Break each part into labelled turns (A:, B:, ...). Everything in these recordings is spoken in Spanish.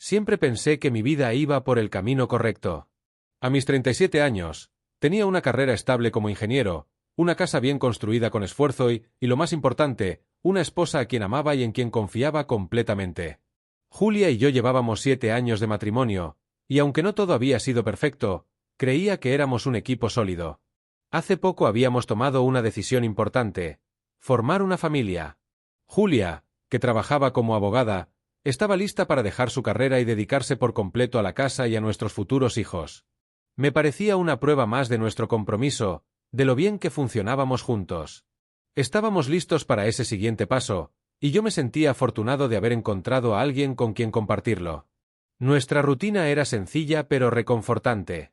A: Siempre pensé que mi vida iba por el camino correcto. A mis 37 años, tenía una carrera estable como ingeniero, una casa bien construida con esfuerzo y, lo más importante, una esposa a quien amaba y en quien confiaba completamente. Julia y yo llevábamos 7 años de matrimonio, y aunque no todo había sido perfecto, creía que éramos un equipo sólido. Hace poco habíamos tomado una decisión importante: formar una familia. Julia, que trabajaba como abogada, estaba lista para dejar su carrera y dedicarse por completo a la casa y a nuestros futuros hijos. Me parecía una prueba más de nuestro compromiso, de lo bien que funcionábamos juntos. Estábamos listos para ese siguiente paso, y yo me sentía afortunado de haber encontrado a alguien con quien compartirlo. Nuestra rutina era sencilla pero reconfortante.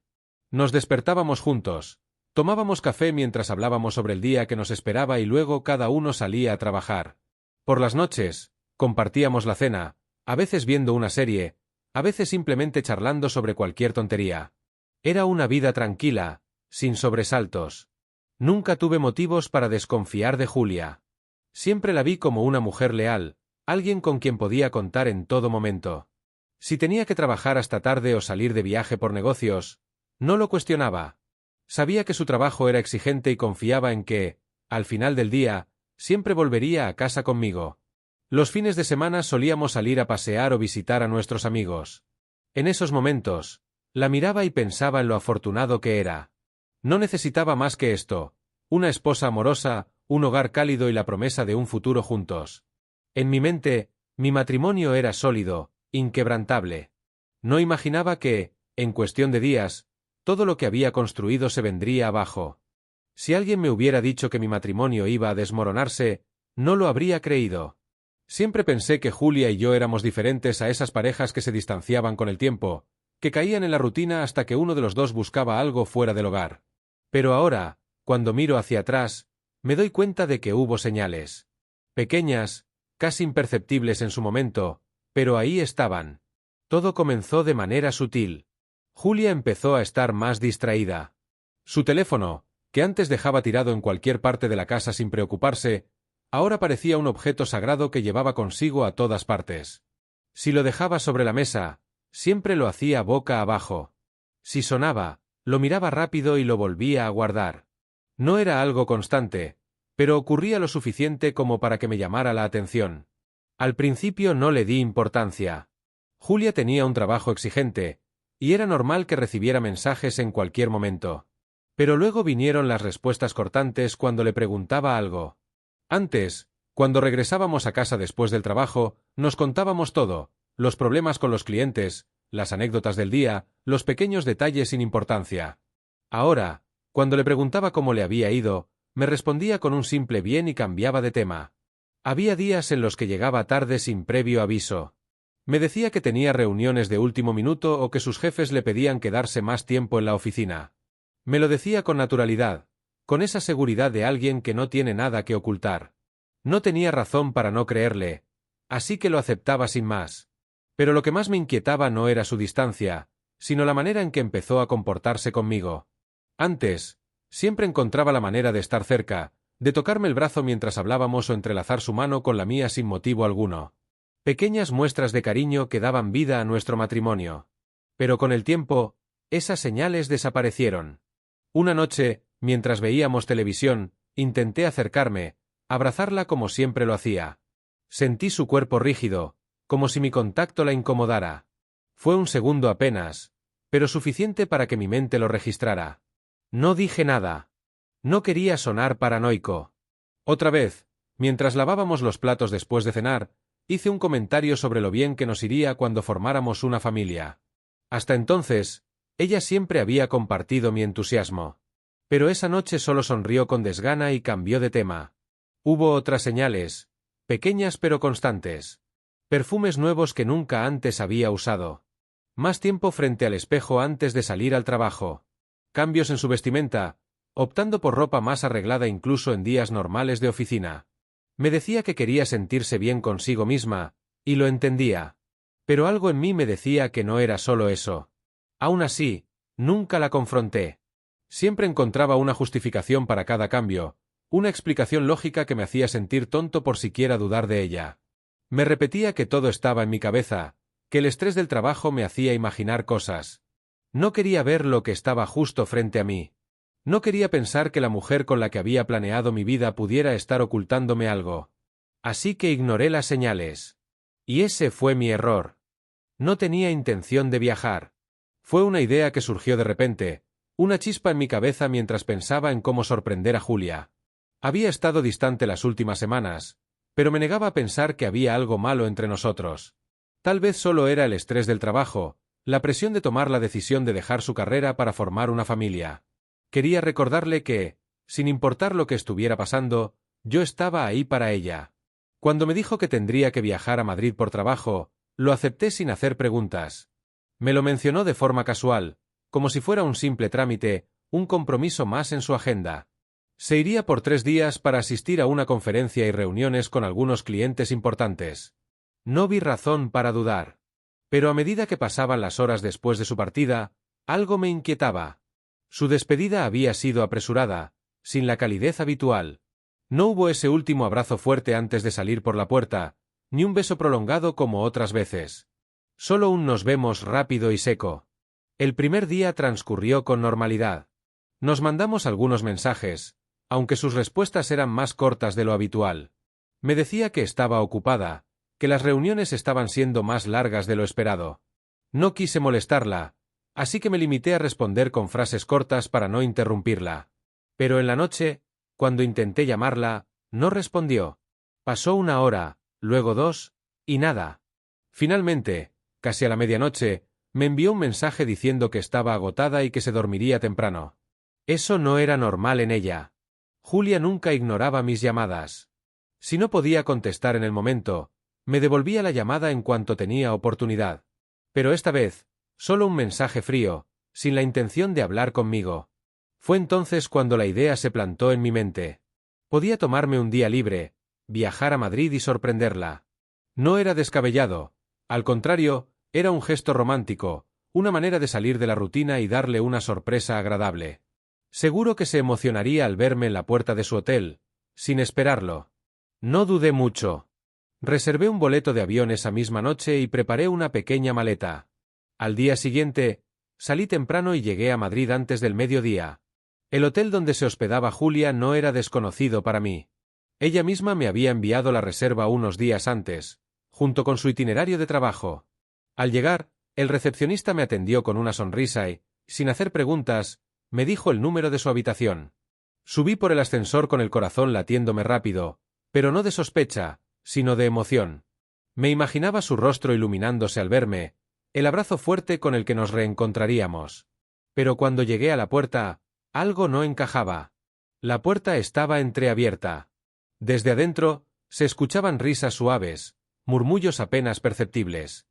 A: Nos despertábamos juntos, tomábamos café mientras hablábamos sobre el día que nos esperaba y luego cada uno salía a trabajar. Por las noches, compartíamos la cena, a veces viendo una serie, a veces simplemente charlando sobre cualquier tontería. Era una vida tranquila, sin sobresaltos. Nunca tuve motivos para desconfiar de Julia. Siempre la vi como una mujer leal, alguien con quien podía contar en todo momento. Si tenía que trabajar hasta tarde o salir de viaje por negocios, no lo cuestionaba. Sabía que su trabajo era exigente y confiaba en que, al final del día, siempre volvería a casa conmigo. Los fines de semana solíamos salir a pasear o visitar a nuestros amigos. En esos momentos, la miraba y pensaba en lo afortunado que era. No necesitaba más que esto: una esposa amorosa, un hogar cálido y la promesa de un futuro juntos. En mi mente, mi matrimonio era sólido, inquebrantable. No imaginaba que, en cuestión de días, todo lo que había construido se vendría abajo. Si alguien me hubiera dicho que mi matrimonio iba a desmoronarse, no lo habría creído. Siempre pensé que Julia y yo éramos diferentes a esas parejas que se distanciaban con el tiempo, que caían en la rutina hasta que uno de los dos buscaba algo fuera del hogar. Pero ahora, cuando miro hacia atrás, me doy cuenta de que hubo señales. Pequeñas, casi imperceptibles en su momento, pero ahí estaban. Todo comenzó de manera sutil. Julia empezó a estar más distraída. Su teléfono, que antes dejaba tirado en cualquier parte de la casa sin preocuparse, ahora parecía un objeto sagrado que llevaba consigo a todas partes. Si lo dejaba sobre la mesa, siempre lo hacía boca abajo. Si sonaba, lo miraba rápido y lo volvía a guardar. No era algo constante, pero ocurría lo suficiente como para que me llamara la atención. Al principio no le di importancia. Julia tenía un trabajo exigente, y era normal que recibiera mensajes en cualquier momento. Pero luego vinieron las respuestas cortantes cuando le preguntaba algo. Antes, cuando regresábamos a casa después del trabajo, nos contábamos todo: los problemas con los clientes, las anécdotas del día, los pequeños detalles sin importancia. Ahora, cuando le preguntaba cómo le había ido, me respondía con un simple bien y cambiaba de tema. Había días en los que llegaba tarde sin previo aviso. Me decía que tenía reuniones de último minuto o que sus jefes le pedían quedarse más tiempo en la oficina. Me lo decía con naturalidad, con esa seguridad de alguien que no tiene nada que ocultar. No tenía razón para no creerle, así que lo aceptaba sin más. Pero lo que más me inquietaba no era su distancia, sino la manera en que empezó a comportarse conmigo. Antes, siempre encontraba la manera de estar cerca, de tocarme el brazo mientras hablábamos o entrelazar su mano con la mía sin motivo alguno. Pequeñas muestras de cariño que daban vida a nuestro matrimonio. Pero con el tiempo, esas señales desaparecieron. Una noche, mientras veíamos televisión, intenté acercarme, abrazarla como siempre lo hacía. Sentí su cuerpo rígido, como si mi contacto la incomodara. Fue un segundo apenas, pero suficiente para que mi mente lo registrara. No dije nada. No quería sonar paranoico. Otra vez, mientras lavábamos los platos después de cenar, hice un comentario sobre lo bien que nos iría cuando formáramos una familia. Hasta entonces, ella siempre había compartido mi entusiasmo. Pero esa noche solo sonrió con desgana y cambió de tema. Hubo otras señales, pequeñas pero constantes. Perfumes nuevos que nunca antes había usado. Más tiempo frente al espejo antes de salir al trabajo. Cambios en su vestimenta, optando por ropa más arreglada incluso en días normales de oficina. Me decía que quería sentirse bien consigo misma, y lo entendía. Pero algo en mí me decía que no era solo eso. Aún así, nunca la confronté. Siempre encontraba una justificación para cada cambio, una explicación lógica que me hacía sentir tonto por siquiera dudar de ella. Me repetía que todo estaba en mi cabeza, que el estrés del trabajo me hacía imaginar cosas. No quería ver lo que estaba justo frente a mí. No quería pensar que la mujer con la que había planeado mi vida pudiera estar ocultándome algo. Así que ignoré las señales. Y ese fue mi error. No tenía intención de viajar. Fue una idea que surgió de repente, una chispa en mi cabeza mientras pensaba en cómo sorprender a Julia. Había estado distante las últimas semanas, pero me negaba a pensar que había algo malo entre nosotros. Tal vez solo era el estrés del trabajo, la presión de tomar la decisión de dejar su carrera para formar una familia. Quería recordarle que, sin importar lo que estuviera pasando, yo estaba ahí para ella. Cuando me dijo que tendría que viajar a Madrid por trabajo, lo acepté sin hacer preguntas. Me lo mencionó de forma casual, como si fuera un simple trámite, un compromiso más en su agenda. Se iría por 3 días para asistir a una conferencia y reuniones con algunos clientes importantes. No vi razón para dudar. Pero a medida que pasaban las horas después de su partida, algo me inquietaba. Su despedida había sido apresurada, sin la calidez habitual. No hubo ese último abrazo fuerte antes de salir por la puerta, ni un beso prolongado como otras veces. Solo un nos vemos rápido y seco. El primer día transcurrió con normalidad. Nos mandamos algunos mensajes, aunque sus respuestas eran más cortas de lo habitual. Me decía que estaba ocupada, que las reuniones estaban siendo más largas de lo esperado. No quise molestarla, así que me limité a responder con frases cortas para no interrumpirla. Pero en la noche, cuando intenté llamarla, no respondió. Pasó 1 hora, luego 2, y nada. Finalmente, casi a la medianoche, me envió un mensaje diciendo que estaba agotada y que se dormiría temprano. Eso no era normal en ella. Julia nunca ignoraba mis llamadas. Si no podía contestar en el momento, me devolvía la llamada en cuanto tenía oportunidad. Pero esta vez, solo un mensaje frío, sin la intención de hablar conmigo. Fue entonces cuando la idea se plantó en mi mente. Podía tomarme un día libre, viajar a Madrid y sorprenderla. No era descabellado, al contrario, era un gesto romántico, una manera de salir de la rutina y darle una sorpresa agradable. Seguro que se emocionaría al verme en la puerta de su hotel, sin esperarlo. No dudé mucho. Reservé un boleto de avión esa misma noche y preparé una pequeña maleta. Al día siguiente, salí temprano y llegué a Madrid antes del mediodía. El hotel donde se hospedaba Julia no era desconocido para mí. Ella misma me había enviado la reserva unos días antes, junto con su itinerario de trabajo. Al llegar, el recepcionista me atendió con una sonrisa y, sin hacer preguntas, me dijo el número de su habitación. Subí por el ascensor con el corazón latiéndome rápido, pero no de sospecha, sino de emoción. Me imaginaba su rostro iluminándose al verme, el abrazo fuerte con el que nos reencontraríamos. Pero cuando llegué a la puerta, algo no encajaba. La puerta estaba entreabierta. Desde adentro, se escuchaban risas suaves, murmullos apenas perceptibles.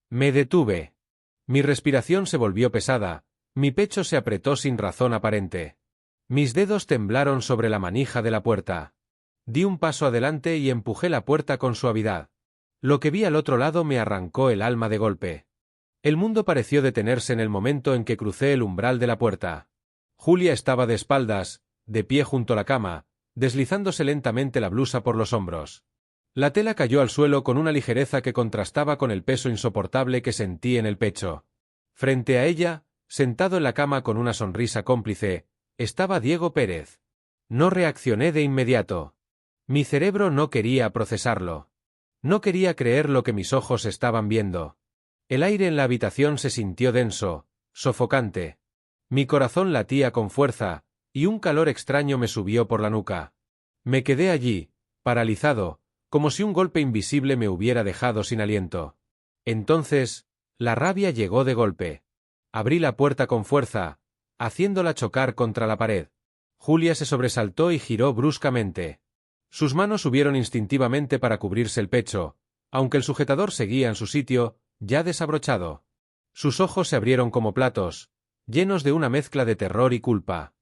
A: Me detuve. Mi respiración se volvió pesada, mi pecho se apretó sin razón aparente. Mis dedos temblaron sobre la manija de la puerta. Di un paso adelante y empujé la puerta con suavidad. Lo que vi al otro lado me arrancó el alma de golpe. El mundo pareció detenerse en el momento en que crucé el umbral de la puerta. Julia estaba de espaldas, de pie junto a la cama, deslizándose lentamente la blusa por los hombros. La tela cayó al suelo con una ligereza que contrastaba con el peso insoportable que sentí en el pecho. Frente a ella, sentado en la cama con una sonrisa cómplice, estaba Diego Pérez. No reaccioné de inmediato. Mi cerebro no quería procesarlo. No quería creer lo que mis ojos estaban viendo. El aire en la habitación se sintió denso, sofocante. Mi corazón latía con fuerza, y un calor extraño me subió por la nuca. Me quedé allí, paralizado, como si un golpe invisible me hubiera dejado sin aliento. Entonces, la rabia llegó de golpe. Abrí la puerta con fuerza, haciéndola chocar contra la pared. Julia se sobresaltó y giró bruscamente. Sus manos subieron instintivamente para cubrirse el pecho, aunque el sujetador seguía en su sitio, ya desabrochado. Sus ojos se abrieron como platos, llenos de una mezcla de terror y culpa.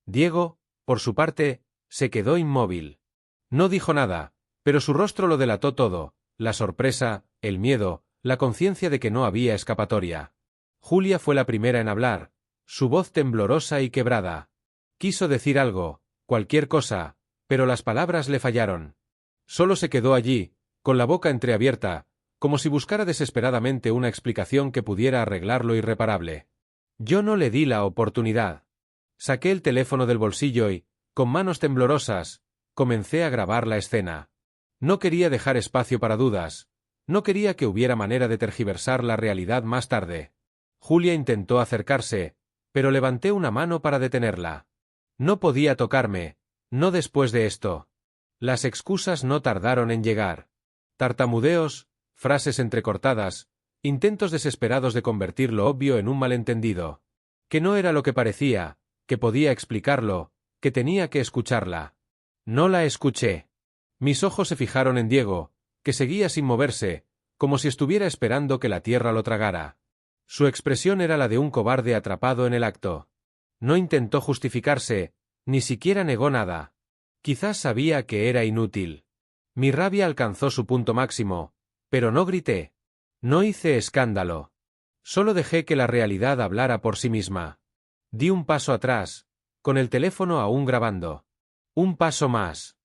A: Diego, por su parte, se quedó inmóvil. No dijo nada, pero su rostro lo delató todo, la sorpresa, el miedo, la conciencia de que no había escapatoria. Julia fue la primera en hablar, su voz temblorosa y quebrada. Quiso decir algo, cualquier cosa, pero las palabras le fallaron. Solo se quedó allí, con la boca entreabierta, como si buscara desesperadamente una explicación que pudiera arreglar lo irreparable. Yo no le di la oportunidad. Saqué el teléfono del bolsillo y, con manos temblorosas, comencé a grabar la escena. No quería dejar espacio para dudas, no quería que hubiera manera de tergiversar la realidad más tarde. Julia intentó acercarse, pero levanté una mano para detenerla. No podía tocarme, no después de esto. Las excusas no tardaron en llegar. Tartamudeos, frases entrecortadas, intentos desesperados de convertir lo obvio en un malentendido. Que no era lo que parecía, que podía explicarlo, que tenía que escucharla. No la escuché. Mis ojos se fijaron en Diego, que seguía sin moverse, como si estuviera esperando que la tierra lo tragara. Su expresión era la de un cobarde atrapado en el acto. No intentó justificarse, ni siquiera negó nada. Quizás sabía que era inútil. Mi rabia alcanzó su punto máximo, pero no grité. No hice escándalo. Solo dejé que la realidad hablara por sí misma. Di un paso atrás, con el teléfono aún grabando. Un paso más.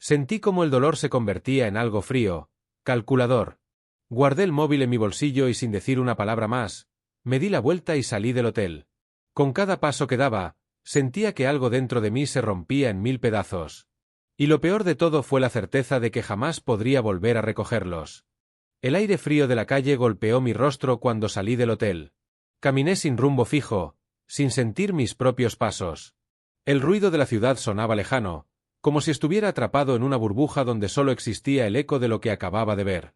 A: Sentí como el dolor se convertía en algo frío, calculador. Guardé el móvil en mi bolsillo y sin decir una palabra más, me di la vuelta y salí del hotel. Con cada paso que daba, sentía que algo dentro de mí se rompía en 1000 pedazos. Y lo peor de todo fue la certeza de que jamás podría volver a recogerlos. El aire frío de la calle golpeó mi rostro cuando salí del hotel. Caminé sin rumbo fijo, sin sentir mis propios pasos. El ruido de la ciudad sonaba lejano, como si estuviera atrapado en una burbuja donde solo existía el eco de lo que acababa de ver.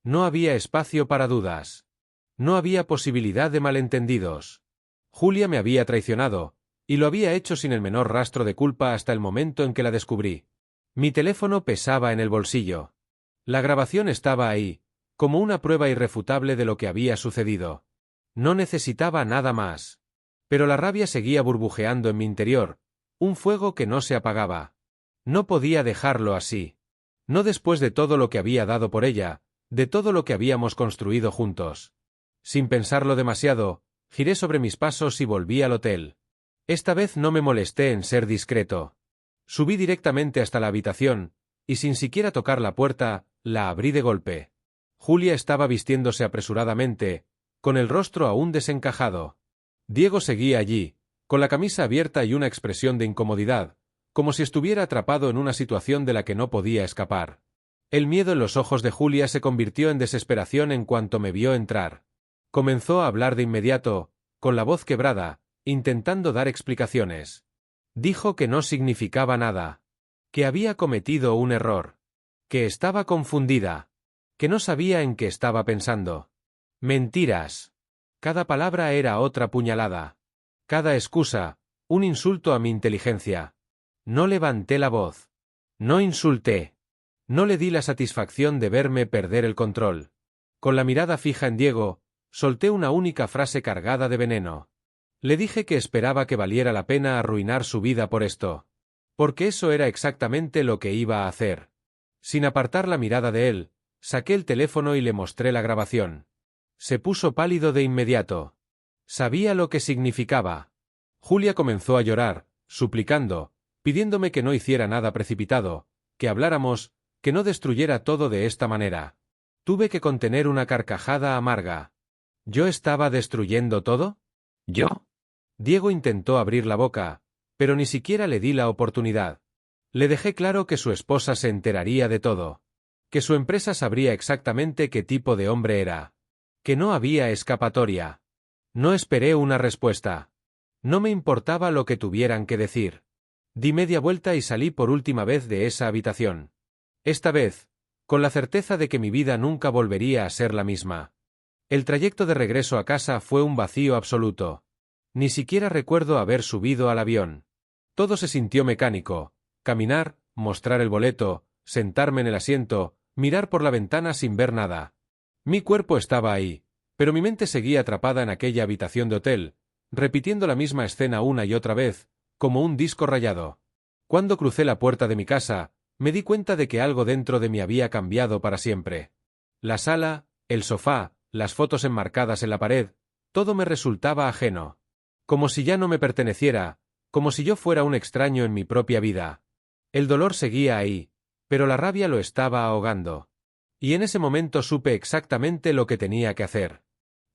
A: No había espacio para dudas. No había posibilidad de malentendidos. Julia me había traicionado, y lo había hecho sin el menor rastro de culpa hasta el momento en que la descubrí. Mi teléfono pesaba en el bolsillo. La grabación estaba ahí, como una prueba irrefutable de lo que había sucedido. No necesitaba nada más. Pero la rabia seguía burbujeando en mi interior, un fuego que no se apagaba. No podía dejarlo así. No después de todo lo que había dado por ella, de todo lo que habíamos construido juntos. Sin pensarlo demasiado, giré sobre mis pasos y volví al hotel. Esta vez no me molesté en ser discreto. Subí directamente hasta la habitación, y sin siquiera tocar la puerta, la abrí de golpe. Julia estaba vistiéndose apresuradamente, con el rostro aún desencajado. Diego seguía allí, con la camisa abierta y una expresión de incomodidad, como si estuviera atrapado en una situación de la que no podía escapar. El miedo en los ojos de Julia se convirtió en desesperación en cuanto me vio entrar. Comenzó a hablar de inmediato, con la voz quebrada, intentando dar explicaciones. Dijo que no significaba nada, que había cometido un error, que estaba confundida, que no sabía en qué estaba pensando. Mentiras. Cada palabra era otra puñalada. Cada excusa, un insulto a mi inteligencia. No levanté la voz. No insulté. No le di la satisfacción de verme perder el control. Con la mirada fija en Diego, solté una única frase cargada de veneno. Le dije que esperaba que valiera la pena arruinar su vida por esto. Porque eso era exactamente lo que iba a hacer. Sin apartar la mirada de él, saqué el teléfono y le mostré la grabación. Se puso pálido de inmediato. Sabía lo que significaba. Julia comenzó a llorar, suplicando, pidiéndome que no hiciera nada precipitado, que habláramos, que no destruyera todo de esta manera. Tuve que contener una carcajada amarga. ¿Yo estaba destruyendo todo? ¿Yo? Diego intentó abrir la boca, pero ni siquiera le di la oportunidad. Le dejé claro que su esposa se enteraría de todo, que su empresa sabría exactamente qué tipo de hombre era, que no había escapatoria. No esperé una respuesta. No me importaba lo que tuvieran que decir. Di media vuelta y salí por última vez de esa habitación. Esta vez, con la certeza de que mi vida nunca volvería a ser la misma. El trayecto de regreso a casa fue un vacío absoluto. Ni siquiera recuerdo haber subido al avión. Todo se sintió mecánico. Caminar, mostrar el boleto, sentarme en el asiento, mirar por la ventana sin ver nada. Mi cuerpo estaba ahí, pero mi mente seguía atrapada en aquella habitación de hotel, repitiendo la misma escena una y otra vez, como un disco rayado. Cuando crucé la puerta de mi casa, me di cuenta de que algo dentro de mí había cambiado para siempre. La sala, el sofá, las fotos enmarcadas en la pared, todo me resultaba ajeno. Como si ya no me perteneciera, como si yo fuera un extraño en mi propia vida. El dolor seguía ahí, pero la rabia lo estaba ahogando. Y en ese momento supe exactamente lo que tenía que hacer.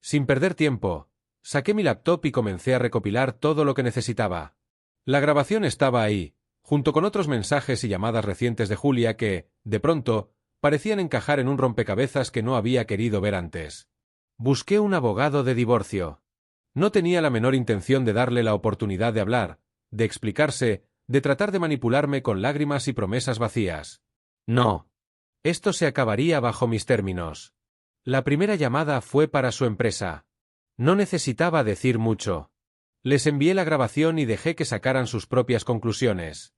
A: Sin perder tiempo, saqué mi laptop y comencé a recopilar todo lo que necesitaba. La grabación estaba ahí, junto con otros mensajes y llamadas recientes de Julia que, de pronto, parecían encajar en un rompecabezas que no había querido ver antes. Busqué un abogado de divorcio. No tenía la menor intención de darle la oportunidad de hablar, de explicarse, de tratar de manipularme con lágrimas y promesas vacías. No. Esto se acabaría bajo mis términos. La primera llamada fue para su empresa. No necesitaba decir mucho. Les envié la grabación y dejé que sacaran sus propias conclusiones.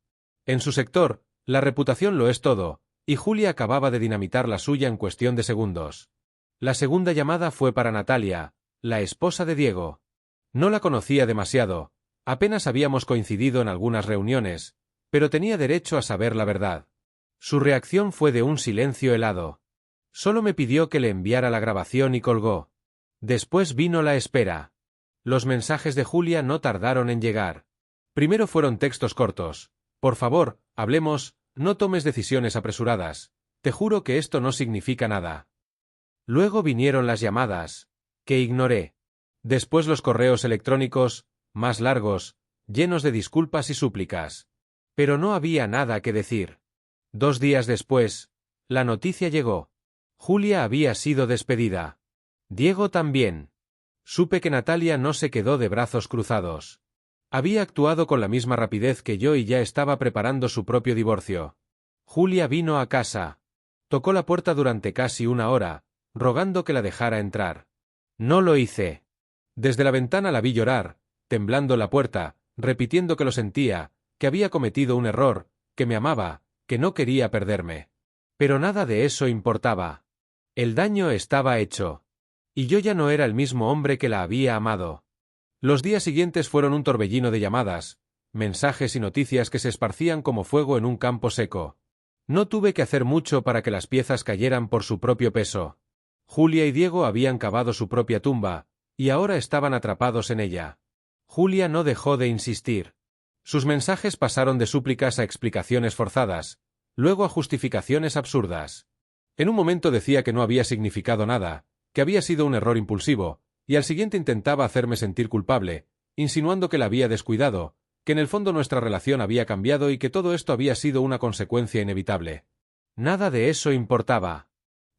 A: En su sector, la reputación lo es todo, y Julia acababa de dinamitar la suya en cuestión de segundos. La segunda llamada fue para Natalia, la esposa de Diego. No la conocía demasiado, apenas habíamos coincidido en algunas reuniones, pero tenía derecho a saber la verdad. Su reacción fue de un silencio helado. Solo me pidió que le enviara la grabación y colgó. Después vino la espera. Los mensajes de Julia no tardaron en llegar. Primero fueron textos cortos. Por favor, hablemos, no tomes decisiones apresuradas. Te juro que esto no significa nada. Luego vinieron las llamadas, que ignoré. Después los correos electrónicos, más largos, llenos de disculpas y súplicas. Pero no había nada que decir. 2 días después, la noticia llegó. Julia había sido despedida. Diego también. Supe que Natalia no se quedó de brazos cruzados. Había actuado con la misma rapidez que yo y ya estaba preparando su propio divorcio. Julia vino a casa. Tocó la puerta durante casi 1 hora, rogando que la dejara entrar. No lo hice. Desde la ventana la vi llorar, temblando la puerta, repitiendo que lo sentía, que había cometido un error, que me amaba, que no quería perderme. Pero nada de eso importaba. El daño estaba hecho. Y yo ya no era el mismo hombre que la había amado. Los días siguientes fueron un torbellino de llamadas, mensajes y noticias que se esparcían como fuego en un campo seco. No tuve que hacer mucho para que las piezas cayeran por su propio peso. Julia y Diego habían cavado su propia tumba, y ahora estaban atrapados en ella. Julia no dejó de insistir. Sus mensajes pasaron de súplicas a explicaciones forzadas, luego a justificaciones absurdas. En un momento decía que no había significado nada, que había sido un error impulsivo, y al siguiente intentaba hacerme sentir culpable, insinuando que la había descuidado, que en el fondo nuestra relación había cambiado y que todo esto había sido una consecuencia inevitable. Nada de eso importaba.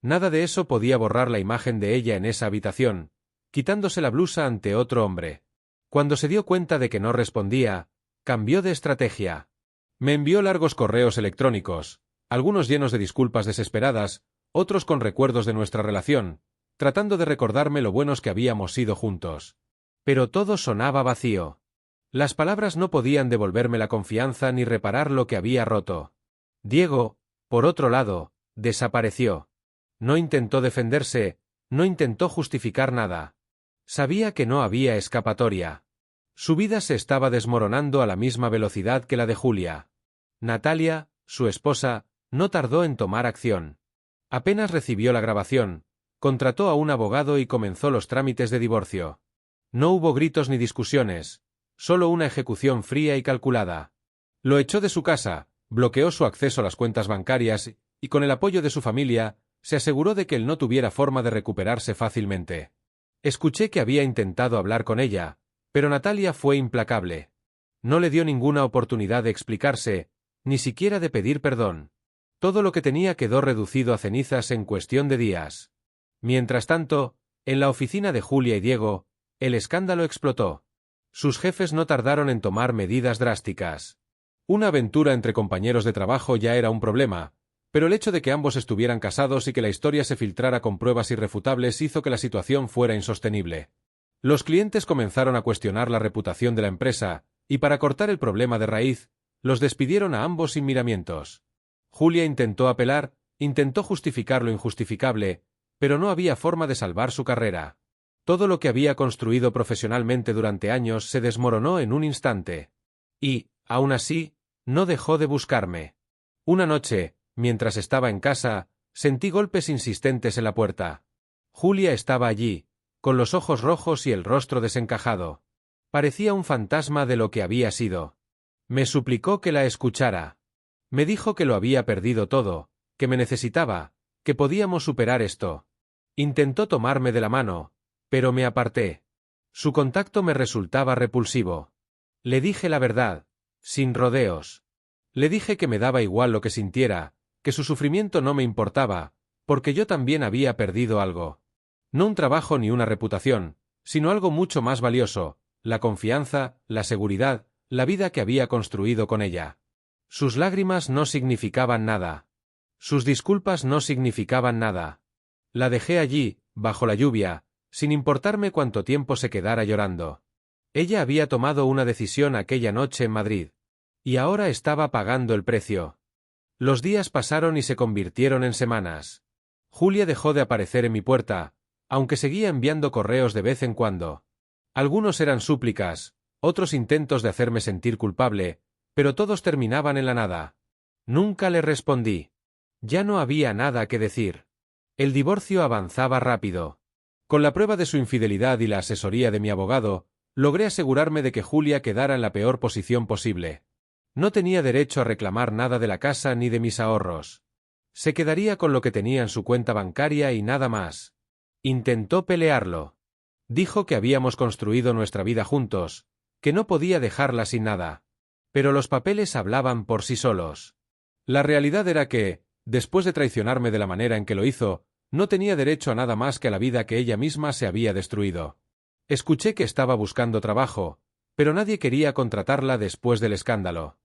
A: Nada de eso podía borrar la imagen de ella en esa habitación, quitándose la blusa ante otro hombre. Cuando se dio cuenta de que no respondía, cambió de estrategia. Me envió largos correos electrónicos, algunos llenos de disculpas desesperadas, otros con recuerdos de nuestra relación, tratando de recordarme lo buenos que habíamos sido juntos. Pero todo sonaba vacío. Las palabras no podían devolverme la confianza ni reparar lo que había roto. Diego, por otro lado, desapareció. No intentó defenderse, no intentó justificar nada. Sabía que no había escapatoria. Su vida se estaba desmoronando a la misma velocidad que la de Julia. Natalia, su esposa, no tardó en tomar acción. Apenas recibió la grabación, contrató a un abogado y comenzó los trámites de divorcio. No hubo gritos ni discusiones, solo una ejecución fría y calculada. Lo echó de su casa, bloqueó su acceso a las cuentas bancarias y, con el apoyo de su familia, se aseguró de que él no tuviera forma de recuperarse fácilmente. Escuché que había intentado hablar con ella, pero Natalia fue implacable. No le dio ninguna oportunidad de explicarse, ni siquiera de pedir perdón. Todo lo que tenía quedó reducido a cenizas en cuestión de días. Mientras tanto, en la oficina de Julia y Diego, el escándalo explotó. Sus jefes no tardaron en tomar medidas drásticas. Una aventura entre compañeros de trabajo ya era un problema, pero el hecho de que ambos estuvieran casados y que la historia se filtrara con pruebas irrefutables hizo que la situación fuera insostenible. Los clientes comenzaron a cuestionar la reputación de la empresa, y para cortar el problema de raíz, los despidieron a ambos sin miramientos. Julia intentó apelar, intentó justificar lo injustificable, pero no había forma de salvar su carrera. Todo lo que había construido profesionalmente durante años se desmoronó en un instante. Y, aún así, no dejó de buscarme. Una noche, mientras estaba en casa, sentí golpes insistentes en la puerta. Julia estaba allí, con los ojos rojos y el rostro desencajado. Parecía un fantasma de lo que había sido. Me suplicó que la escuchara. Me dijo que lo había perdido todo, que me necesitaba, que podíamos superar esto. Intentó tomarme de la mano, pero me aparté. Su contacto me resultaba repulsivo. Le dije la verdad, sin rodeos. Le dije que me daba igual lo que sintiera, que su sufrimiento no me importaba, porque yo también había perdido algo. No un trabajo ni una reputación, sino algo mucho más valioso, la confianza, la seguridad, la vida que había construido con ella. Sus lágrimas no significaban nada. Sus disculpas no significaban nada. La dejé allí, bajo la lluvia, sin importarme cuánto tiempo se quedara llorando. Ella había tomado una decisión aquella noche en Madrid. Y ahora estaba pagando el precio. Los días pasaron y se convirtieron en semanas. Julia dejó de aparecer en mi puerta, aunque seguía enviando correos de vez en cuando. Algunos eran súplicas, otros intentos de hacerme sentir culpable, pero todos terminaban en la nada. Nunca le respondí. Ya no había nada que decir. El divorcio avanzaba rápido. Con la prueba de su infidelidad y la asesoría de mi abogado, logré asegurarme de que Julia quedara en la peor posición posible. No tenía derecho a reclamar nada de la casa ni de mis ahorros. Se quedaría con lo que tenía en su cuenta bancaria y nada más. Intentó pelearlo. Dijo que habíamos construido nuestra vida juntos, que no podía dejarla sin nada. Pero los papeles hablaban por sí solos. La realidad era que, después de traicionarme de la manera en que lo hizo, no tenía derecho a nada más que a la vida que ella misma se había destruido. Escuché que estaba buscando trabajo, pero nadie quería contratarla después del escándalo.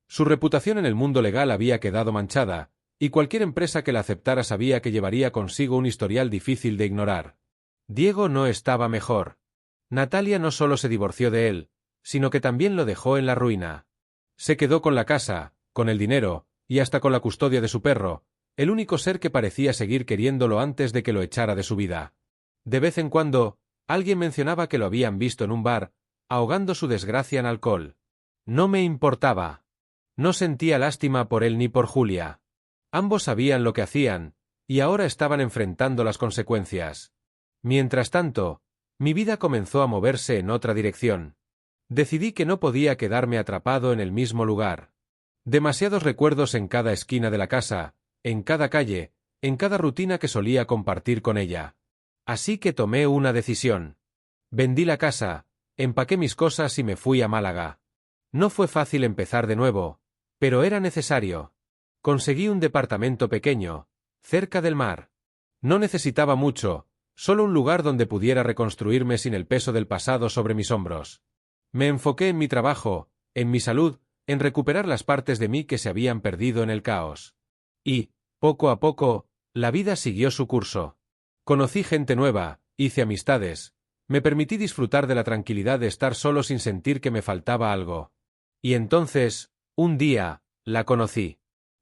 A: Su reputación en el mundo legal había quedado manchada, y cualquier empresa que la aceptara sabía que llevaría consigo un historial difícil de ignorar. Diego no estaba mejor. Natalia no solo se divorció de él, sino que también lo dejó en la ruina. Se quedó con la casa, con el dinero, y hasta con la custodia de su perro, el único ser que parecía seguir queriéndolo antes de que lo echara de su vida. De vez en cuando, alguien mencionaba que lo habían visto en un bar, ahogando su desgracia en alcohol. No me importaba. No sentía lástima por él ni por Julia. Ambos sabían lo que hacían, y ahora estaban enfrentando las consecuencias. Mientras tanto, mi vida comenzó a moverse en otra dirección. Decidí que no podía quedarme atrapado en el mismo lugar. Demasiados recuerdos en cada esquina de la casa, en cada calle, en cada rutina que solía compartir con ella. Así que tomé una decisión. Vendí la casa, empaqué mis cosas y me fui a Málaga. No fue fácil empezar de nuevo, pero era necesario. Conseguí un departamento pequeño, cerca del mar. No necesitaba mucho, solo un lugar donde pudiera reconstruirme sin el peso del pasado sobre mis hombros. Me enfoqué en mi trabajo, en mi salud, en recuperar las partes de mí que se habían perdido en el caos. Y, poco a poco, la vida siguió su curso. Conocí gente nueva, hice amistades, me permití disfrutar de la tranquilidad de estar solo sin sentir que me faltaba algo. Y entonces, un día, la conocí.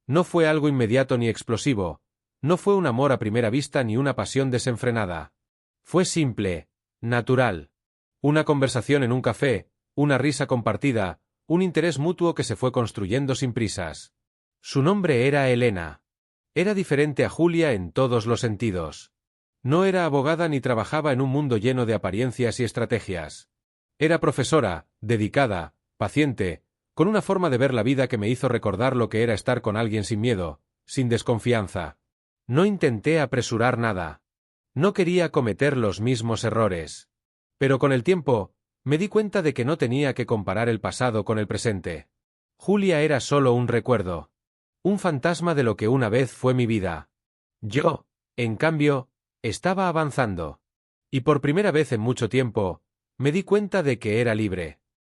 A: No fue algo inmediato ni explosivo, no fue un amor a primera vista ni una pasión desenfrenada. Fue simple, natural. Una conversación en un café, una risa compartida, un interés mutuo que se fue construyendo sin prisas. Su nombre era Elena. Era diferente a Julia en todos los sentidos. No era abogada ni trabajaba en un mundo lleno de apariencias y estrategias. Era profesora, dedicada, paciente, con una forma de ver la vida que me hizo recordar lo que era estar con alguien sin miedo, sin desconfianza. No intenté apresurar nada. No quería cometer los mismos errores. Pero con el tiempo, me di cuenta de que no tenía que comparar el pasado con el presente. Julia era solo un recuerdo. Un fantasma de lo que una vez fue mi vida. Yo, en cambio, estaba avanzando. Y por primera vez en mucho tiempo, me di cuenta de que era libre.